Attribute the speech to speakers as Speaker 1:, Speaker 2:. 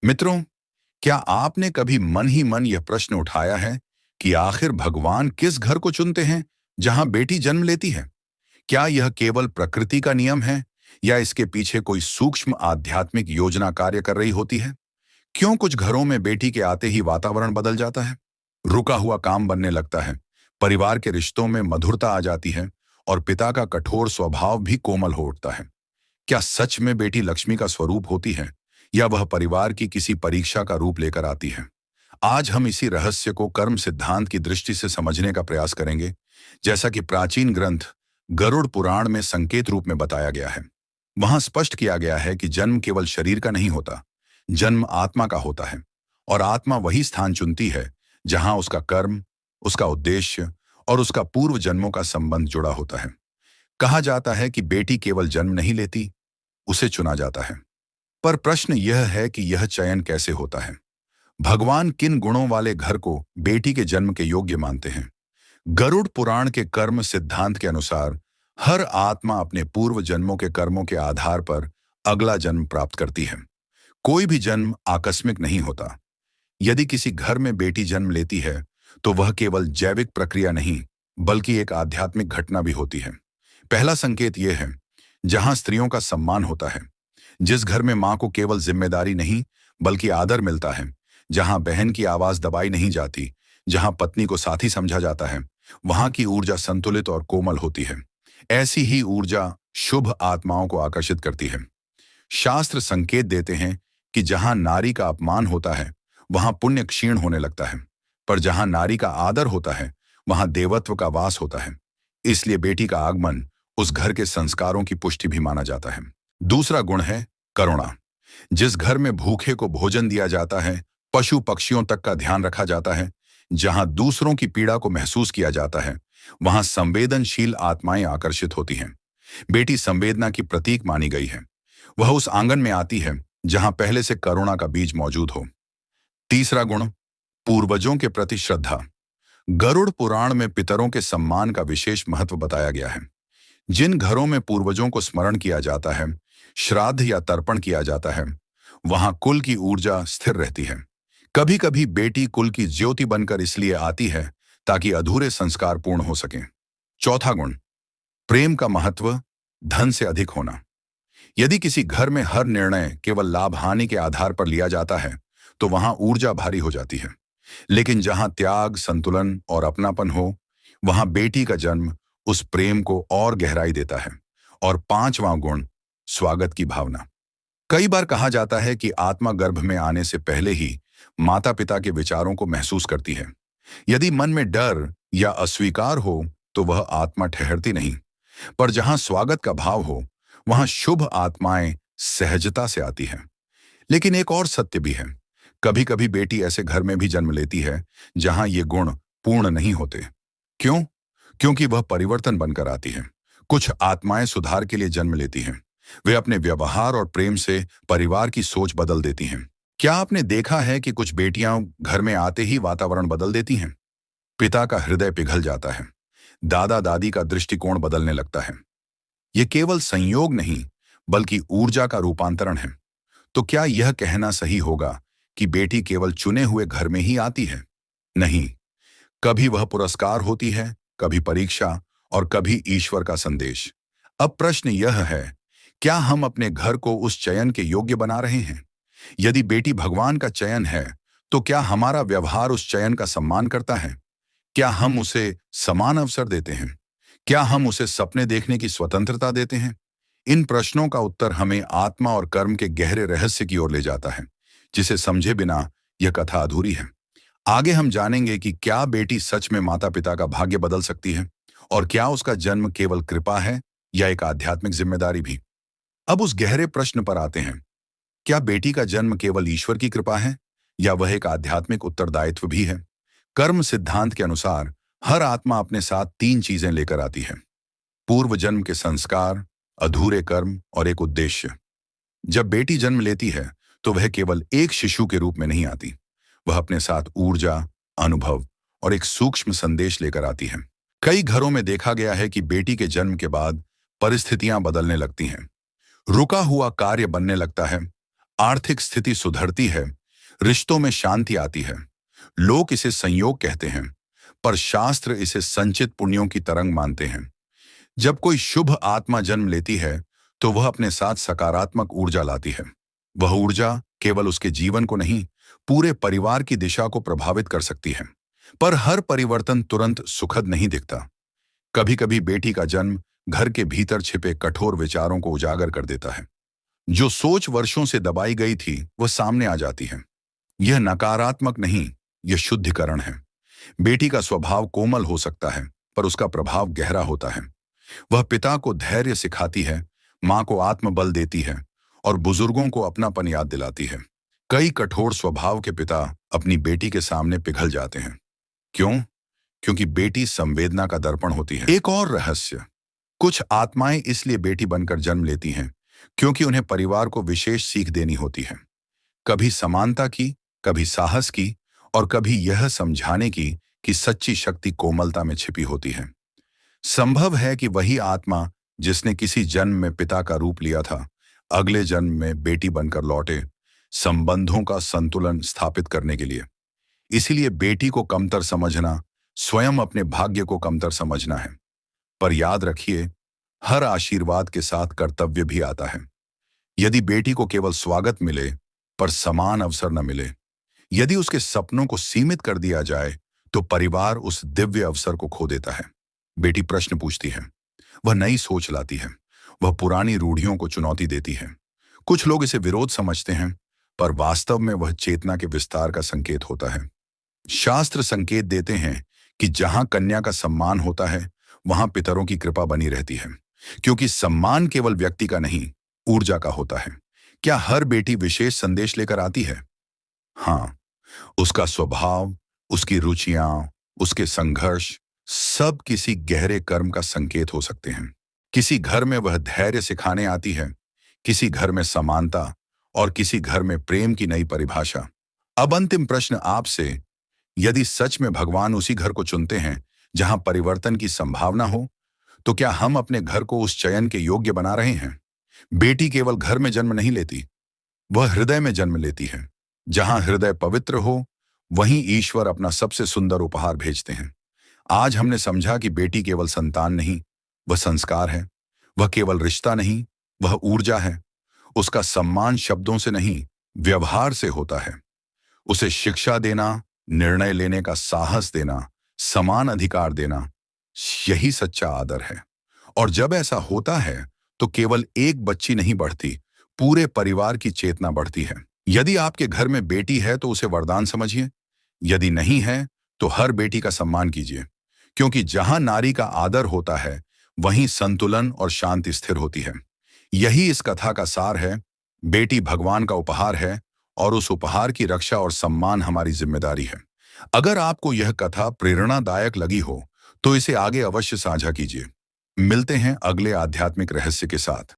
Speaker 1: मित्रों, क्या आपने कभी मन ही मन यह प्रश्न उठाया है कि आखिर भगवान किस घर को चुनते हैं जहां बेटी जन्म लेती है? क्या यह केवल प्रकृति का नियम है या इसके पीछे कोई सूक्ष्म आध्यात्मिक योजना कार्य कर रही होती है? क्यों कुछ घरों में बेटी के आते ही वातावरण बदल जाता है, रुका हुआ काम बनने लगता है, परिवार के रिश्तों में मधुरता आ जाती है और पिता का कठोर स्वभाव भी कोमल हो उठता है? क्या सच में बेटी लक्ष्मी का स्वरूप होती है या वह परिवार की किसी परीक्षा का रूप लेकर आती है? आज हम इसी रहस्य को कर्म सिद्धांत की दृष्टि से समझने का प्रयास करेंगे, जैसा कि प्राचीन ग्रंथ गरुड़ पुराण में संकेत रूप में बताया गया है। वहां स्पष्ट किया गया है कि जन्म केवल शरीर का नहीं होता, जन्म आत्मा का होता है। और आत्मा वही स्थान चुनती है जहां उसका कर्म, उसका उद्देश्य और उसका पूर्व जन्मों का संबंध जुड़ा होता है। कहा जाता है कि बेटी केवल जन्म नहीं लेती, उसे चुना जाता है। पर प्रश्न यह है कि यह चयन कैसे होता है? भगवान किन गुणों वाले घर को बेटी के जन्म के योग्य मानते हैं? गरुड़ पुराण के कर्म सिद्धांत के अनुसार हर आत्मा अपने पूर्व जन्मों के कर्मों के आधार पर अगला जन्म प्राप्त करती है। कोई भी जन्म आकस्मिक नहीं होता। यदि किसी घर में बेटी जन्म लेती है तो वह केवल जैविक प्रक्रिया नहीं, बल्कि एक आध्यात्मिक घटना भी होती है। पहला संकेत यह है, जहां स्त्रियों का सम्मान होता है, जिस घर में मां को केवल जिम्मेदारी नहीं बल्कि आदर मिलता है, जहां बहन की आवाज दबाई नहीं जाती, जहां पत्नी को साथी समझा जाता है, वहां की ऊर्जा संतुलित और कोमल होती है। ऐसी ही ऊर्जा शुभ आत्माओं को आकर्षित करती है। शास्त्र संकेत देते हैं कि जहां नारी का अपमान होता है वहां पुण्य क्षीण होने लगता है, पर जहां नारी का आदर होता है वहां देवत्व का वास होता है। इसलिए बेटी का आगमन उस घर के संस्कारों की पुष्टि भी माना जाता है। दूसरा गुण है करुणा। जिस घर में भूखे को भोजन दिया जाता है, पशु पक्षियों तक का ध्यान रखा जाता है, जहां दूसरों की पीड़ा को महसूस किया जाता है, वहां संवेदनशील आत्माएं आकर्षित होती हैं। बेटी संवेदना की प्रतीक मानी गई है। वह उस आंगन में आती है जहां पहले से करुणा का बीज मौजूद हो। तीसरा गुण, पूर्वजों के प्रति श्रद्धा। गरुड़ पुराण में पितरों के सम्मान का विशेष महत्व बताया गया है। जिन घरों में पूर्वजों को स्मरण किया जाता है, श्राद्ध या तर्पण किया जाता है, वहां कुल की ऊर्जा स्थिर रहती है। कभी कभी बेटी कुल की ज्योति बनकर इसलिए आती है ताकि अधूरे संस्कार पूर्ण हो सकें। चौथा गुण, प्रेम का महत्व धन से अधिक होना। यदि किसी घर में हर निर्णय केवल लाभ हानि के आधार पर लिया जाता है तो वहां ऊर्जा भारी हो जाती है। लेकिन जहां त्याग, संतुलन और अपनापन हो, वहां बेटी का जन्म उस प्रेम को और गहराई देता है। और पांचवां गुण, स्वागत की भावना। कई बार कहा जाता है कि आत्मा गर्भ में आने से पहले ही माता पिता के विचारों को महसूस करती है। यदि मन में डर या अस्वीकार हो तो वह आत्मा ठहरती नहीं, पर जहां स्वागत का भाव हो वहां शुभ आत्माएं सहजता से आती हैं। लेकिन एक और सत्य भी है, कभी कभी बेटी ऐसे घर में भी जन्म लेती है जहां ये गुण पूर्ण नहीं होते। क्यों? क्योंकि वह परिवर्तन बनकर आती है। कुछ आत्माएं सुधार के लिए जन्म लेती हैं। वे अपने व्यवहार और प्रेम से परिवार की सोच बदल देती हैं। क्या आपने देखा है कि कुछ बेटियां घर में आते ही वातावरण बदल देती हैं? पिता का हृदय पिघल जाता है, दादा दादी का दृष्टिकोण बदलने लगता है। यह केवल संयोग नहीं बल्कि ऊर्जा का रूपांतरण है। तो क्या यह कहना सही होगा कि बेटी केवल चुने हुए घर में ही आती है? नहीं, कभी वह पुरस्कार होती है, कभी परीक्षा और कभी ईश्वर का संदेश। अब प्रश्न यह है, क्या हम अपने घर को उस चयन के योग्य बना रहे हैं? यदि बेटी भगवान का चयन है तो क्या हमारा व्यवहार उस चयन का सम्मान करता है? क्या हम उसे समान अवसर देते हैं? क्या हम उसे सपने देखने की स्वतंत्रता देते हैं? इन प्रश्नों का उत्तर हमें आत्मा और कर्म के गहरे रहस्य की ओर ले जाता है, जिसे समझे बिना यह कथा अधूरी है। आगे हम जानेंगे कि क्या बेटी सच में माता पिता का भाग्य बदल सकती है और क्या उसका जन्म केवल कृपा है या एक आध्यात्मिक जिम्मेदारी भी। अब उस गहरे प्रश्न पर आते हैं, क्या बेटी का जन्म केवल ईश्वर की कृपा है या वह एक आध्यात्मिक उत्तरदायित्व भी है? कर्म सिद्धांत के अनुसार हर आत्मा अपने साथ तीन चीजें लेकर आती है, पूर्व जन्म के संस्कार, अधूरे कर्म और एक उद्देश्य। जब बेटी जन्म लेती है तो वह केवल एक शिशु के रूप में नहीं आती, वह अपने साथ ऊर्जा, अनुभव और एक सूक्ष्म संदेश लेकर आती है। कई घरों में देखा गया है कि बेटी के जन्म के बाद परिस्थितियां बदलने लगती हैं। रुका हुआ कार्य बनने लगता है, आर्थिक स्थिति सुधरती है, रिश्तों में शांति आती है। लोग इसे संयोग कहते हैं, पर शास्त्र इसे संचित पुण्यों की तरंग मानते हैं। जब कोई शुभ आत्मा जन्म लेती है, तो वह अपने साथ सकारात्मक ऊर्जा लाती है। वह ऊर्जा केवल उसके जीवन को नहीं, पूरे परिवार की दिशा को प्रभावित कर सकती है। पर हर परिवर्तन तुरंत सुखद नहीं दिखता। कभी कभी बेटी का जन्म घर के भीतर छिपे कठोर विचारों को उजागर कर देता है। जो सोच वर्षों से दबाई गई थी, वह सामने आ जाती है। यह नकारात्मक नहीं, यह शुद्धिकरण है। बेटी का स्वभाव कोमल हो सकता है, पर उसका प्रभाव गहरा होता है। वह पिता को धैर्य सिखाती है, मां को आत्मबल देती है और बुजुर्गों को अपनापन याद दिलाती है। कई कठोर स्वभाव के पिता अपनी बेटी के सामने पिघल जाते हैं। क्यों? क्योंकि बेटी संवेदना का दर्पण होती है। एक और रहस्य, कुछ आत्माएं इसलिए बेटी बनकर जन्म लेती हैं क्योंकि उन्हें परिवार को विशेष सीख देनी होती है। कभी समानता की, कभी साहस की और कभी यह समझाने की कि सच्ची शक्ति कोमलता में छिपी होती है। संभव है कि वही आत्मा जिसने किसी जन्म में पिता का रूप लिया था, अगले जन्म में बेटी बनकर लौटे, संबंधों का संतुलन स्थापित करने के लिए। इसीलिए बेटी को कमतर समझना स्वयं अपने भाग्य को कमतर समझना है। पर याद रखिए, हर आशीर्वाद के साथ कर्तव्य भी आता है। यदि बेटी को केवल स्वागत मिले पर समान अवसर न मिले, यदि उसके सपनों को सीमित कर दिया जाए, तो परिवार उस दिव्य अवसर को खो देता है। बेटी प्रश्न पूछती है, वह नई सोच लाती है, वह पुरानी रूढ़ियों को चुनौती देती है। कुछ लोग इसे विरोध समझते हैं, पर वास्तव में वह चेतना के विस्तार का संकेत होता है। शास्त्र संकेत देते हैं कि जहां कन्या का सम्मान होता है, वहां पितरों की कृपा बनी रहती है, क्योंकि सम्मान केवल व्यक्ति का नहीं, ऊर्जा का होता है। क्या हर बेटी विशेष संदेश लेकर आती है? हाँ, उसका स्वभाव, उसकी रुचियां, उसके संघर्ष, सब किसी गहरे कर्म का संकेत हो सकते हैं। किसी घर में वह धैर्य सिखाने आती है, किसी घर में समानता और किसी घर में प्रेम की नई परिभाषा। अब अंतिम प्रश्न आपसे, यदि सच में भगवान उसी घर को चुनते हैं जहां परिवर्तन की संभावना हो, तो क्या हम अपने घर को उस चयन के योग्य बना रहे हैं? बेटी केवल घर में जन्म नहीं लेती, वह हृदय में जन्म लेती है। जहां हृदय पवित्र हो, वहीं ईश्वर अपना सबसे सुंदर उपहार भेजते हैं। आज हमने समझा कि बेटी केवल संतान नहीं, वह संस्कार है। वह केवल रिश्ता नहीं, वह ऊर्जा है। उसका सम्मान शब्दों से नहीं, व्यवहार से होता है। उसे शिक्षा देना, निर्णय लेने का साहस देना, समान अधिकार देना, यही सच्चा आदर है। और जब ऐसा होता है, तो केवल एक बच्ची नहीं बढ़ती, पूरे परिवार की चेतना बढ़ती है। यदि आपके घर में बेटी है तो उसे वरदान समझिए, यदि नहीं है तो हर बेटी का सम्मान कीजिए, क्योंकि जहां नारी का आदर होता है, वहीं संतुलन और शांति स्थिर होती है। यही इस कथा का सार है। बेटी भगवान का उपहार है और उस उपहार की रक्षा और सम्मान हमारी जिम्मेदारी है। अगर आपको यह कथा प्रेरणादायक लगी हो, तो इसे आगे अवश्य साझा कीजिए। मिलते हैं अगले आध्यात्मिक रहस्य के साथ।